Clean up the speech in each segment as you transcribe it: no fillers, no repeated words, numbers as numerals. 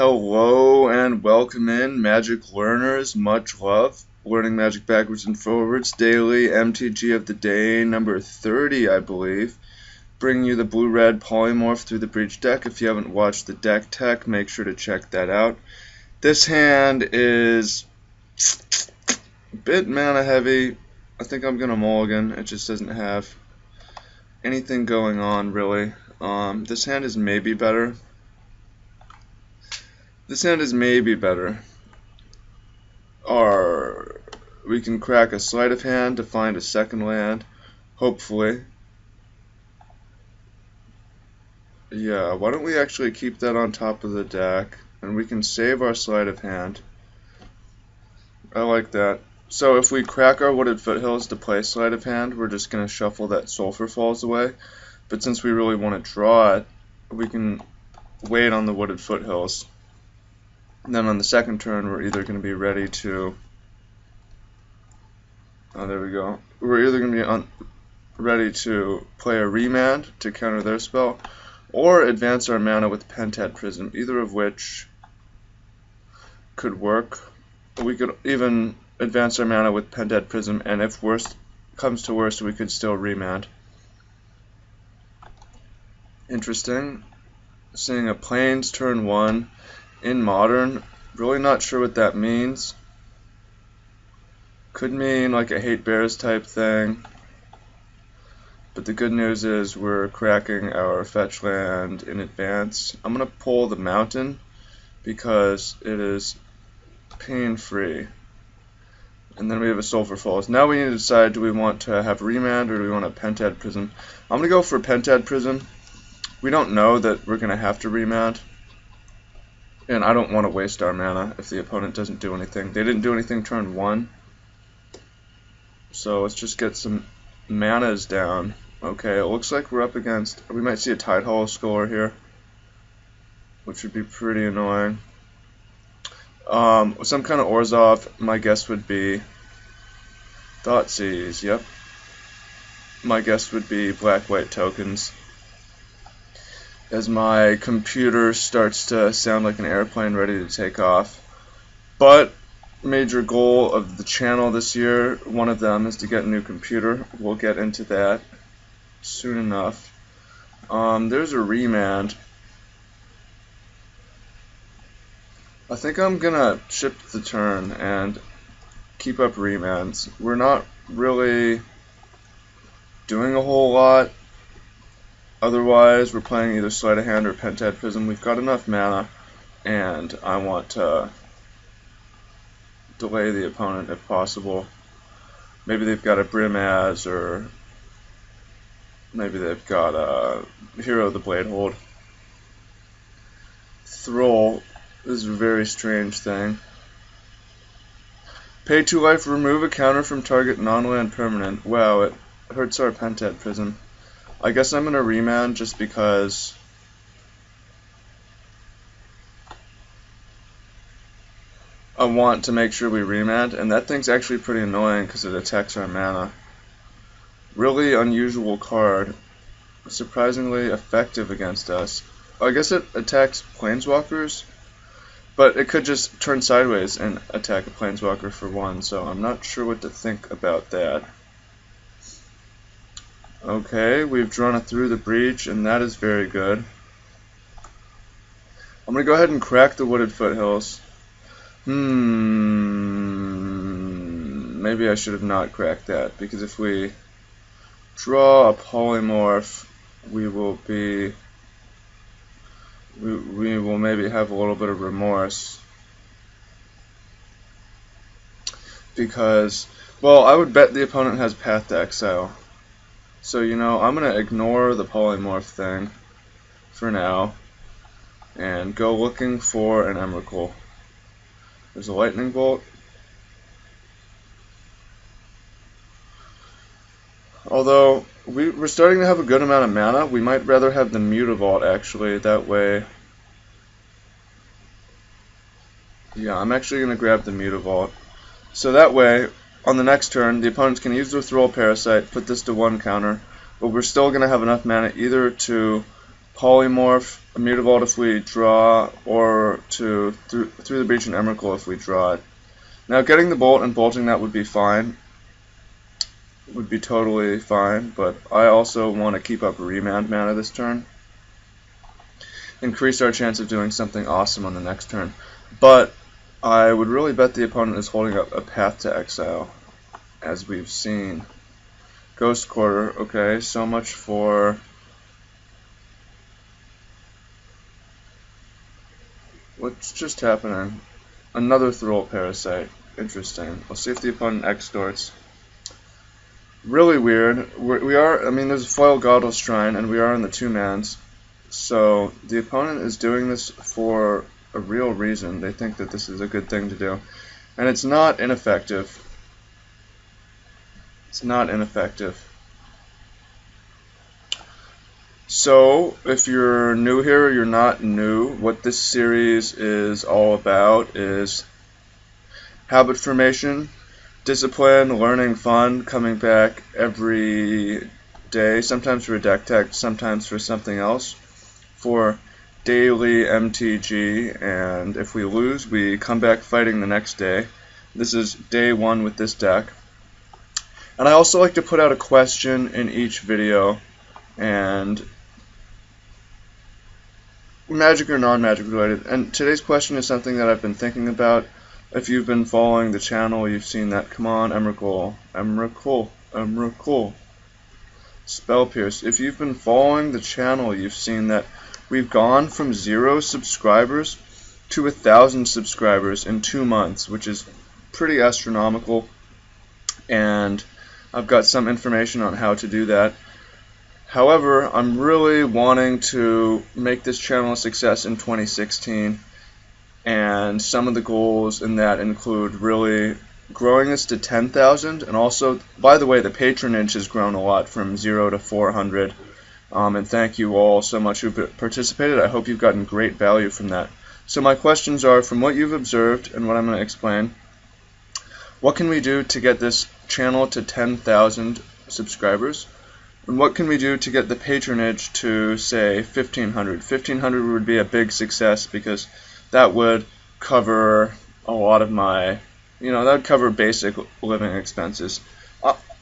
Hello and welcome in, Magic learners. Much love. Learning Magic backwards and forwards daily. MTG of the day, number 30, I believe. Bringing you the blue-red Polymorph through the Breach deck. If you haven't watched the deck tech, make sure to check that out. This hand is a bit mana heavy. I think I'm gonna mulligan. It just doesn't have anything going on really. This hand is maybe better. Or we can crack a sleight of hand to find a second land, hopefully. Yeah, why don't we actually keep that on top of the deck, and we can save our sleight of hand. I like that. So if we crack our Wooded Foothills to play sleight of hand, we're just going to shuffle that Sulphur Falls away. But since we really want to draw it, we can wait on the Wooded Foothills. And then on the second turn, we're either going to be ready to... Oh, there we go. We're either going to be ready to play a Remand to counter their spell, or advance our mana with Pentad Prism, either of which could work. We could even advance our mana with Pentad Prism, and if worst comes to worst, we could still Remand. Interesting. Seeing a Plains turn 1 in Modern, really not sure what that means. Could mean like a Hate Bears type thing. But the good news is we're cracking our fetch land in advance. I'm going to pull the Mountain because it is pain-free. And then we have a Sulphur Falls. Now we need to decide, do we want to have Remand or do we want a Pentad Prism? I'm going to go for Pentad Prism. We don't know that we're going to have to Remand. And I don't want to waste our mana if the opponent doesn't do anything. They didn't do anything turn 1. So let's just get some manas down. Okay, it looks like we're up against... We might see a Tide Hollow Score here, which would be pretty annoying. Some kind of Orzhov, my guess would be... Thoughtseize, yep. My guess would be black-white tokens. As my computer starts to sound like an airplane ready to take off. But major goal of the channel this year, one of them is to get a new computer. We'll get into that soon enough. There's a Remand. I think I'm gonna chip the turn and keep up Remands. We're not really doing a whole lot. Otherwise, we're playing either Sleight of Hand or Pentad Prism. We've got enough mana, and I want to delay the opponent if possible. Maybe they've got a Brimaz, or maybe they've got a Hero of the Bladehold. Thrall is a very strange thing. Pay 2 life, remove a counter from target non-land permanent. Wow, it hurts our Pentad Prism. I guess I'm going to Remand just because I want to make sure we Remand, and that thing's actually pretty annoying because it attacks our mana. Really unusual card. Surprisingly effective against us. I guess it attacks Planeswalkers, but it could just turn sideways and attack a Planeswalker for 1, so I'm not sure what to think about that. Okay, we've drawn it through the Breach, and that is very good. I'm going to go ahead and crack the Wooded Foothills. Maybe I should have not cracked that, because if we draw a Polymorph, we will maybe have a little bit of remorse. Because, well, I would bet the opponent has Path to Exile. So, you know, I'm going to ignore the Polymorph thing for now and go looking for an Emrakul. There's a Lightning Bolt. Although, we're starting to have a good amount of mana, we might rather have the Mutavault actually, that way. Yeah, I'm actually going to grab the Mutavault. So that way, on the next turn, the opponents can use their Thrall Parasite, put this to 1 counter, but we're still going to have enough mana either to Polymorph, a Mutavault if we draw, or through the Breach and Emrakul if we draw it. Now getting the bolt and bolting that would be fine. Would be totally fine, but I also want to keep up remand mana this turn. Increase our chance of doing something awesome on the next turn. But I would really bet the opponent is holding up a Path to Exile, as we've seen. Ghost Quarter, okay, so much for... What's just happening? Another Thrall Parasite. Interesting. We'll see if the opponent extorts. Really weird. We are, I mean, there's a Foil Godel Shrine, and we are in the 2-mans. So the opponent is doing this for a real reason. They think that this is a good thing to do. And it's not ineffective. It's not ineffective. So, if you're new here or you're not new, what this series is all about is habit formation, discipline, learning fun, coming back every day, sometimes for a deck tech, sometimes for something else, for daily MTG, and if we lose, we come back fighting the next day. This is day 1 with this deck. And I also like to put out a question in each video, and magic or non-magic related. And today's question is something that I've been thinking about. If you've been following the channel, you've seen that. Come on, Emrakul. Emrakul. Emrakul. Spell Pierce. If you've been following the channel, you've seen that we've gone from 0 subscribers to 1,000 subscribers in 2 months, which is pretty astronomical. And I've got some information on how to do that. However, I'm really wanting to make this channel a success in 2016, and some of the goals in that include really growing this to 10,000, and also, by the way, the patronage has grown a lot from 0 to 400, and thank you all so much who participated. I hope you've gotten great value from that. So my questions are, from what you've observed and what I'm going to explain, what can we do to get this channel to 10,000 subscribers? And what can we do to get the patronage to, say, 1,500? 1,500 would be a big success because that would cover a lot of my, that would cover basic living expenses.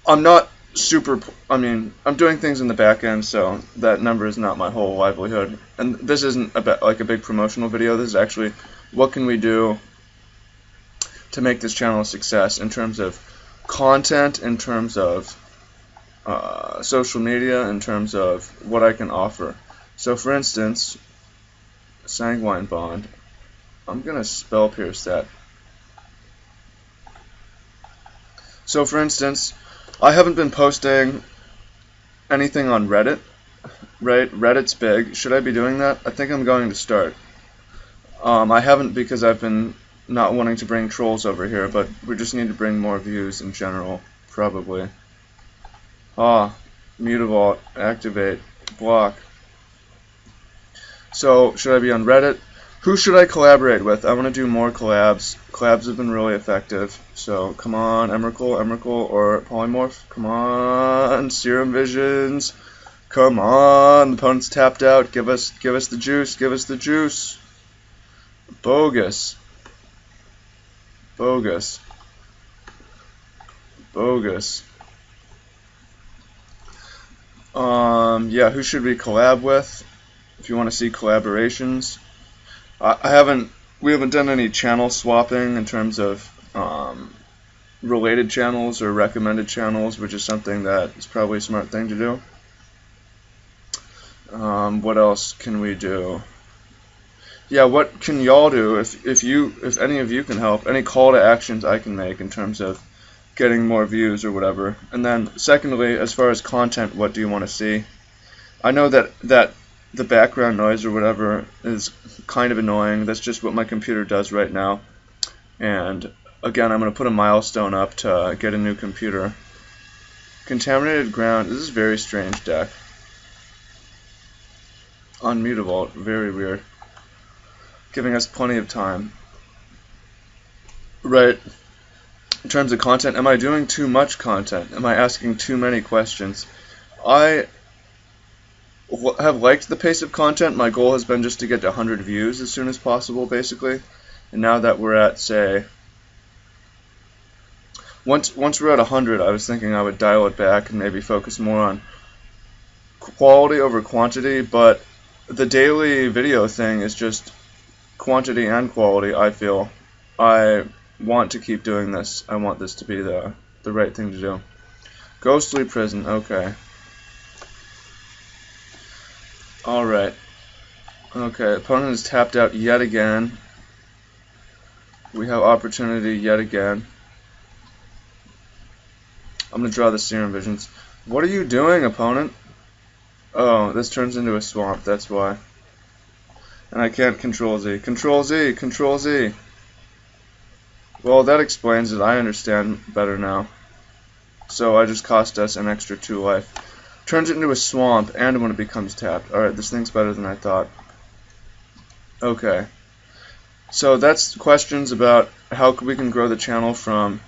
I'm not super, I'm doing things in the back end, so that number is not my whole livelihood. And this isn't like a big promotional video. This is actually, what can we do to make this channel a success in terms of content, in terms of social media, in terms of what I can offer. So for instance, Sanguine Bond, I'm going to Spell Pierce that. So for instance, I haven't been posting anything on Reddit, right? Reddit's big. Should I be doing that? I think I'm going to start. I haven't because I've been not wanting to bring trolls over here, but we just need to bring more views in general, probably. Mutavault, activate, block. So, should I be on Reddit? Who should I collaborate with? I want to do more collabs. Collabs have been really effective. So, come on, Emrakul, or Polymorph. Come on, Serum Visions. Come on, the opponent's tapped out. Give us the juice. Give us the juice. Bogus. Bogus. Bogus. Yeah, who should we collab with? If you want to see collaborations, we haven't done any channel swapping in terms of related channels or recommended channels, which is something that is probably a smart thing to do. What else can we do? Yeah, what can y'all do if any of you can help? Any call to actions I can make in terms of getting more views or whatever. And then secondly, as far as content, what do you want to see? I know that the background noise or whatever is kind of annoying. That's just what my computer does right now. And again, I'm going to put a milestone up to get a new computer. Contaminated Ground. This is a very strange deck. On Mutavault. Very weird. Giving us plenty of time. Right. In terms of content, am I doing too much content? Am I asking too many questions? have liked the pace of content. My goal has been just to get to 100 views as soon as possible, basically. And now that we're at, say, once we're at 100, I was thinking I would dial it back and maybe focus more on quality over quantity, but the daily video thing is just quantity and quality, I feel. I want to keep doing this. I want this to be the right thing to do. Ghostly Prison, okay. Alright. Okay, opponent is tapped out yet again. We have opportunity yet again. I'm going to draw the Serum Visions. What are you doing, opponent? Oh, this turns into a swamp, that's why. And I can't Control Z. Control Z! Control Z! Well, that explains it. I understand better now. So I just cost us an extra 2 life. Turns it into a swamp, and when it becomes tapped. Alright, this thing's better than I thought. Okay. So that's questions about how we can grow the channel from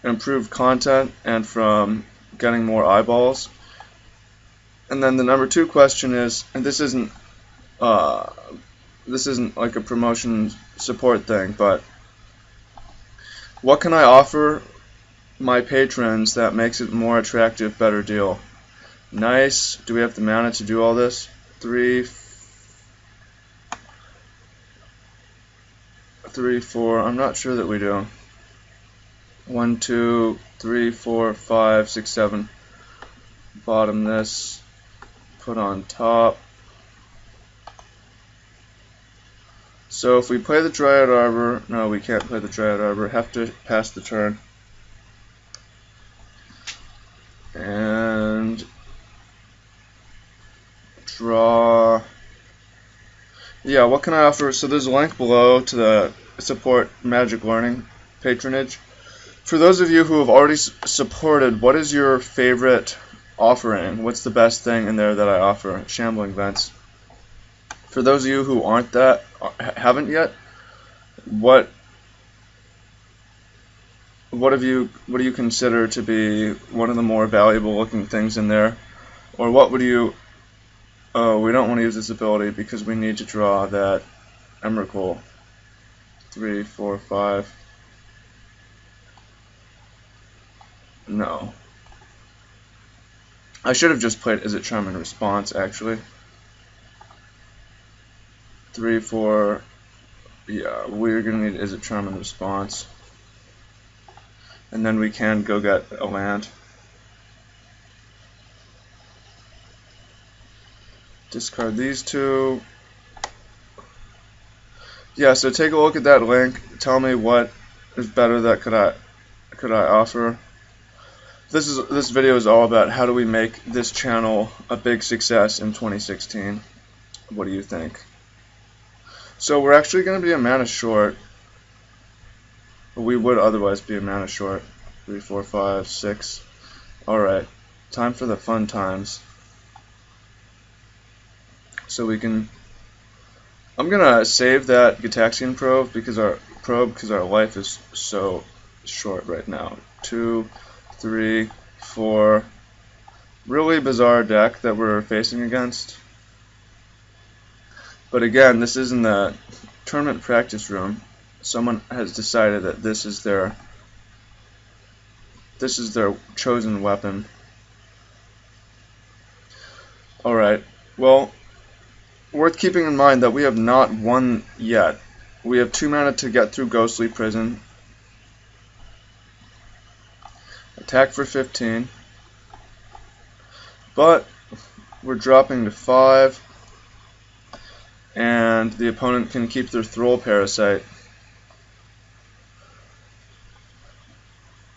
improved content and from getting more eyeballs. And then the number 2 question is, and this isn't like a promotion support thing, but what can I offer my patrons that makes it more attractive, better deal? Nice. Do we have the mana to do all this? 3, 4. I'm not sure that we do. 1, 2, 3, 4, 5, 6, 7. Bottom this. Put on top. So if we play the Dryad Arbor, no, we can't play the Dryad Arbor. Have to pass the turn. And draw. Yeah, what can I offer? So there's a link below to the support Magic Learning patronage. For those of you who have already supported, what is your favorite offering? What's the best thing in there that I offer? Shambling Vents. For those of you who haven't yet, what do you consider to be one of the more valuable looking things in there? Or what would you... Oh, we don't want to use this ability because we need to draw that Emrakul. 3, 4, 5. No. I should have just played Is It Charm in Response, actually. 3, 4. Yeah, we're going to need Is It Charm in Response. And then we can go get a land. Discard these 2. Yeah, so take a look at that link. Tell me what is better that could I offer. This video is all about how do we make this channel a big success in 2016. What do you think? So we're actually going to be a mana short. We would otherwise be a mana short. 3, 4, 5, 6. Alright. Time for the fun times. So we can... I'm going to save that Gitaxian probe because our life is so short right now. 2, 3, 4. Really bizarre deck that we're facing against. But again, this is in the tournament practice room. Someone has decided that this is their chosen weapon. Alright, well, worth keeping in mind that we have not won yet. We have 2 mana to get through Ghostly Prison. Attack for 15. But we're dropping to 5. And the opponent can keep their Thrall Parasite,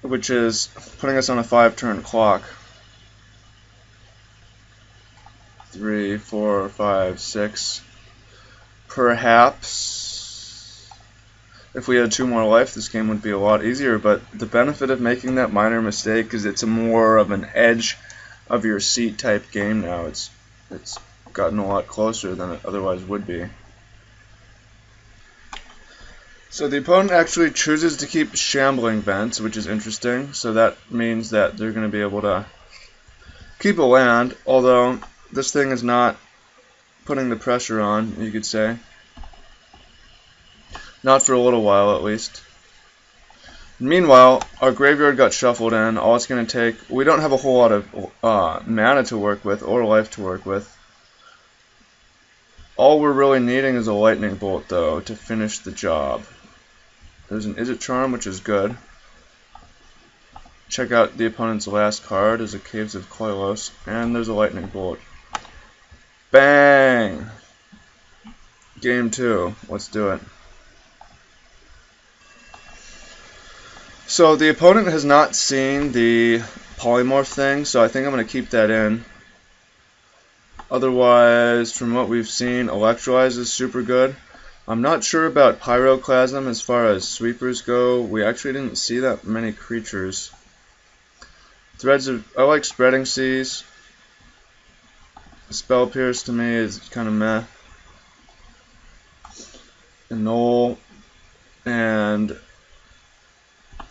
which is putting us on a 5-turn clock. 3, 4, 5, 6. Perhaps if we had 2 more life, this game would be a lot easier, but the benefit of making that minor mistake is it's a more of an edge of your seat type game now. It's gotten a lot closer than it otherwise would be. So the opponent actually chooses to keep Shambling Vents, which is interesting. So that means that they're going to be able to keep a land, although this thing is not putting the pressure on, you could say. Not for a little while, at least. Meanwhile, our graveyard got shuffled in. All it's going to take... We don't have a whole lot of mana to work with, or life to work with. All we're really needing is a lightning bolt, though, to finish the job. There's an Is It Charm, which is good. Check out the opponent's last card is a Caves of Koilos, and there's a lightning bolt. Bang! Game 2. Let's do it. So the opponent has not seen the polymorph thing, so I think I'm going to keep that in. Otherwise, from what we've seen, Electrolyze is super good. I'm not sure about Pyroclasm as far as sweepers go. We actually didn't see that many creatures. I like Spreading Seas. Spell Pierce to me is kind of meh. Annul. And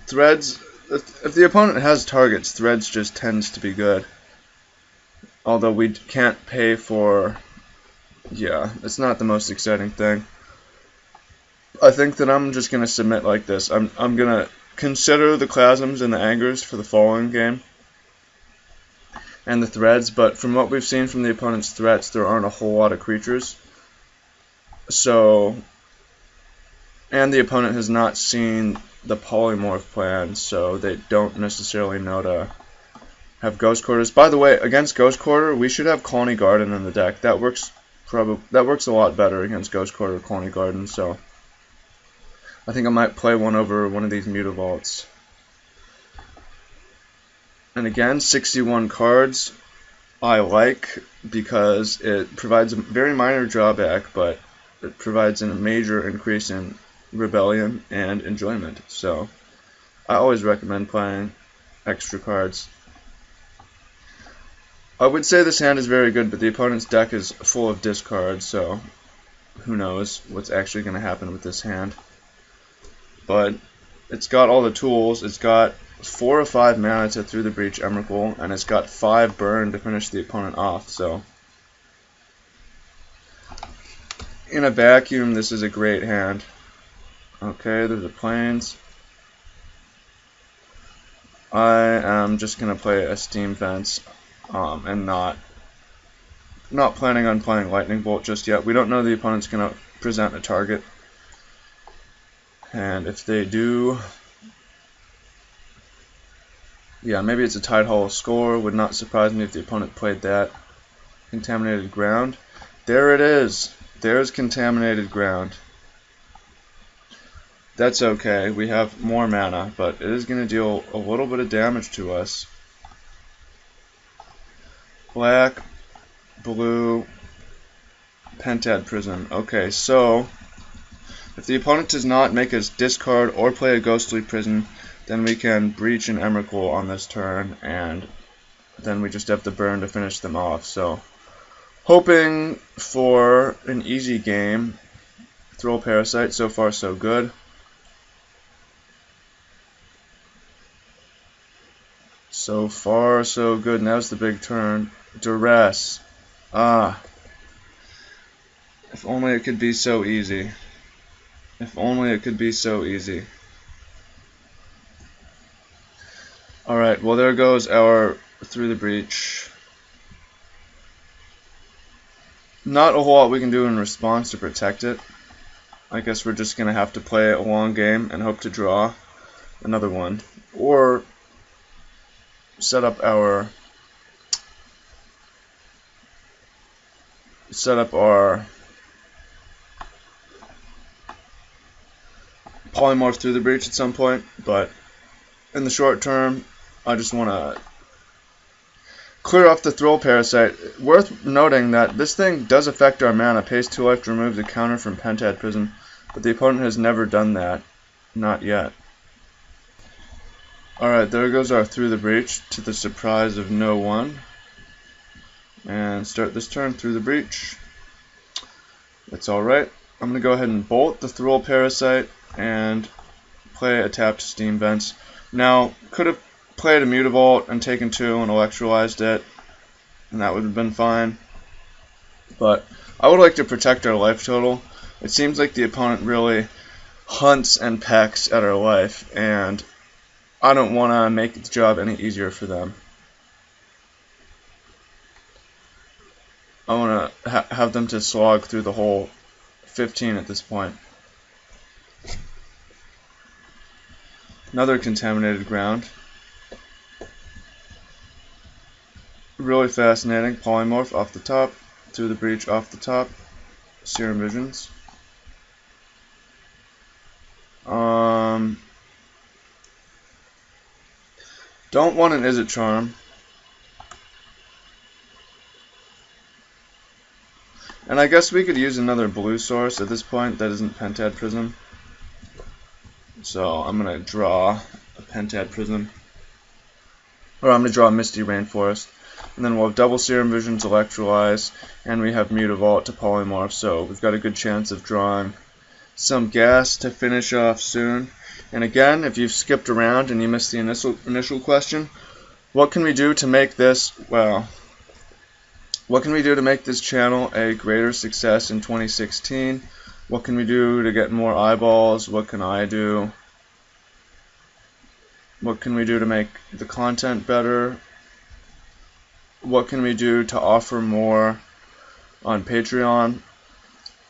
Threads, if the opponent has targets, Threads just tends to be good. Although we can't pay for... Yeah, it's not the most exciting thing. I think that I'm just going to submit like this. I'm going to consider the Clasms and the Angers for the following game. And the Threads, but from what we've seen from the opponent's threats, there aren't a whole lot of creatures. So... And the opponent has not seen the polymorph plan, so they don't necessarily know to have Ghost Quarters. By the way, against Ghost Quarter, we should have Colony Garden in the deck. That works a lot better against Ghost Quarter Colony Garden, so I think I might play one over one of these Mutavaults. And again, 61 cards I like because it provides a very minor drawback, but it provides a major increase in rebellion and enjoyment. So I always recommend playing extra cards. I would say this hand is very good, but the opponent's deck is full of discards, so who knows what's actually going to happen with this hand. But it's got all the tools. It's got 4 or 5 mana to Through the Breach Emrakul, and it's got 5 burn to finish the opponent off, so in a vacuum, this is a great hand. Okay, there's the Plains. I am just going to play a Steam Fence, and not planning on playing Lightning Bolt just yet. We don't know the opponent's going to present a target. And if they do, yeah, maybe it's a Tidehollow Score. Would not surprise me if the opponent played that. Contaminated Ground. There it is. There's Contaminated Ground. That's okay. We have more mana, but it is going to deal a little bit of damage to us. Black, blue, Pentad Prism. Okay, so if the opponent does not make us discard or play a Ghostly Prison, then we can breach an Emrakul on this turn, and then we just have to burn to finish them off. So, hoping for an easy game. Throw Parasite, so far so good. So far so good. Now's the big turn. Duress. Ah. If only it could be so easy. If only it could be so easy. Alright, well there goes our Through the Breach. Not a whole lot we can do in response to protect it. I guess we're just going to have to play a long game and hope to draw another one. Or set up our polymorph Through the Breach at some point, but in the short term, I just want to clear off the Throw Parasite. Worth noting that this thing does affect our mana. Pays 2 life to remove the counter from Pentad Prison, but the opponent has never done that. Not yet. Alright, there goes our Through the Breach, to the surprise of no one. And start this turn Through the Breach. That's alright. I'm going to go ahead and bolt the Throw Parasite and play a tapped Steam Vents. Now, could have played a Mutavault and taken 2 and electrolyzed it, and that would have been fine. But I would like to protect our life total. It seems like the opponent really hunts and pecks at our life, and I don't want to make the job any easier for them. I want to have them to slog through the whole 15 at this point. Another contaminated ground. Really fascinating. Polymorph off the top. Through the breach off the top. Serum Visions. Don't want an Is It Charm. And I guess we could use another blue source at this point that isn't Pentad Prism. So I'm going to draw a Pentad Prism. Or I'm going to draw a Misty Rainforest. And then we'll have double Serum Visions, Electrolyze, and we have Mutavault to Polymorph. So we've got a good chance of drawing some gas to finish off soon. And again, if you've skipped around and you missed the initial question, what can we do to make this, well, what can we do to make this channel a greater success in 2016? What can we do to get more eyeballs? What can I do? What can we do to make the content better? What can we do to offer more on Patreon?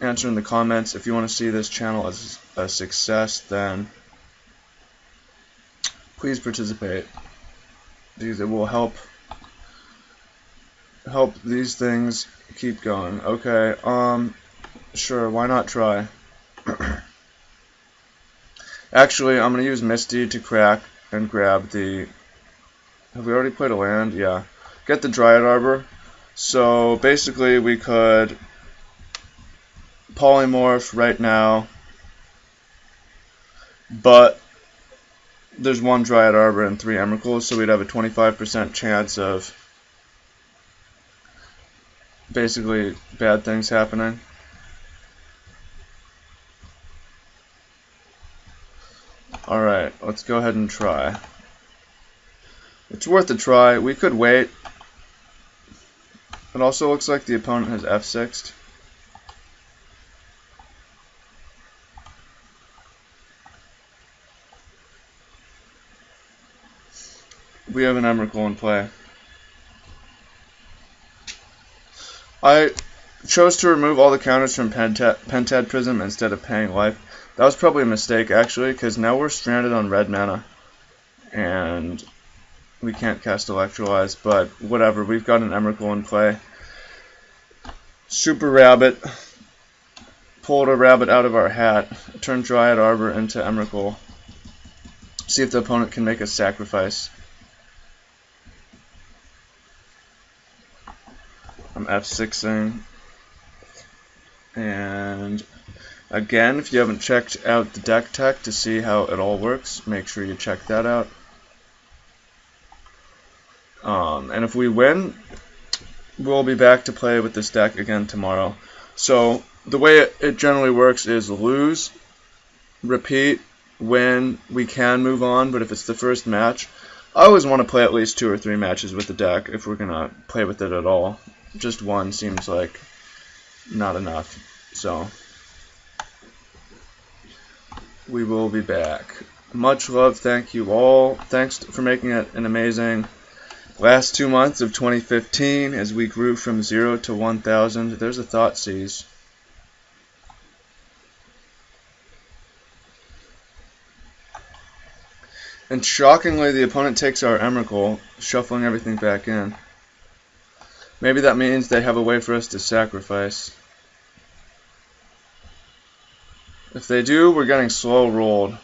Answer in the comments. If you want to see this channel as a success, then please participate, because it will help these things keep going. Okay, sure, why not try? Actually, I'm going to use Misty to crack and grab the... Have we already played a land? Yeah. Get the Dryad Arbor. So basically we could polymorph right now, but there's one Dryad Arbor and 3 Emrakuls, so we'd have a 25% chance of basically bad things happening. Alright, let's go ahead and try. It's worth a try. We could wait. It also looks like the opponent has F6'd. We have an Emrakul in play. I chose to remove all the counters from Pentad Prism instead of paying life. That was probably a mistake, actually, because now we're stranded on red mana. And we can't cast Electrolyze, but whatever. We've got an Emrakul in play. Super Rabbit. Pulled a rabbit out of our hat. Turned Dryad Arbor into Emrakul. See if the opponent can make a sacrifice. I'm F6ing. And again, if you haven't checked out the deck tech to see how it all works, make sure you check that out. And if we win, we'll be back to play with this deck again tomorrow. So the way it generally works is lose, repeat, win, we can move on, but if it's the first match, I always want to play at least 2 or 3 matches with the deck if we're going to play with it at all. Just one seems like not enough. So we will be back. Much love, thank you all. Thanks for making it an amazing last 2 months of 2015 as we grew from 0 to 1,000. There's a Thoughtseize. And shockingly, the opponent takes our Emrakul, shuffling everything back in. Maybe that means they have a way for us to sacrifice. If they do, we're getting slow rolled.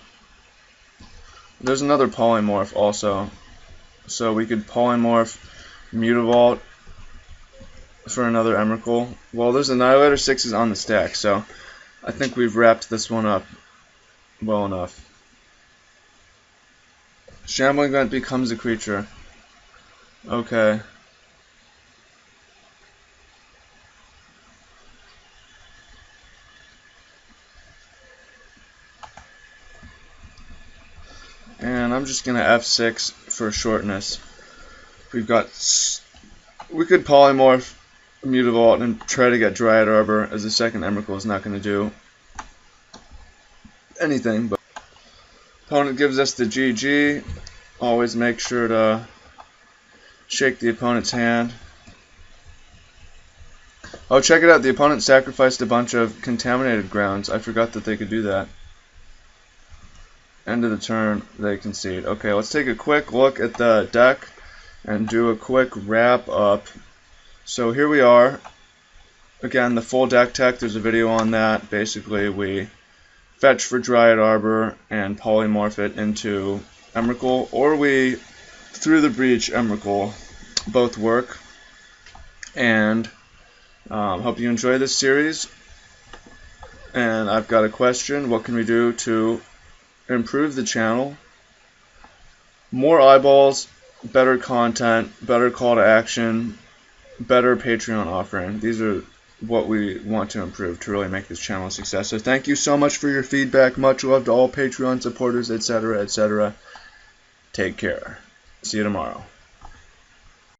There's another Polymorph also. So we could Polymorph Mutavault for another Emrakul. Well, there's Annihilator 6s on the stack, so I think we've wrapped this one up well enough. Shambling Vent becomes a creature. Okay. And I'm just going to F6 for shortness. We could polymorph Mutavault and try to get Dryad Arbor, as the second Emrakul is not going to do anything. But opponent gives us the GG. Always make sure to shake the opponent's hand. Oh, check it out. The opponent sacrificed a bunch of contaminated grounds. I forgot that they could do that. End of the turn, they concede. Okay, let's take a quick look at the deck and do a quick wrap up. So here we are. Again, the full deck tech, there's a video on that. Basically, we fetch for Dryad Arbor and polymorph it into Emrakul, or we, through the breach, Emrakul. Both work. And hope you enjoy this series. And I've got a question. What can we do to improve the channel? More eyeballs, better content, better call to action, better Patreon offering. These are what we want to improve to really make this channel a success. So thank you so much for your feedback. Much love to all Patreon supporters, etc., etc. Take care. See you tomorrow.